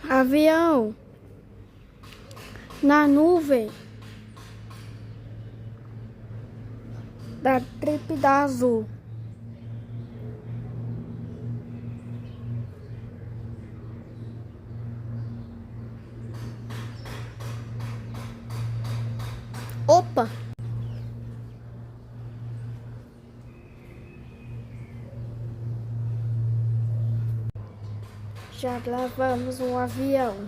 Avião na nuvem da Trip da Azul. Opa! Já lavamos um avião.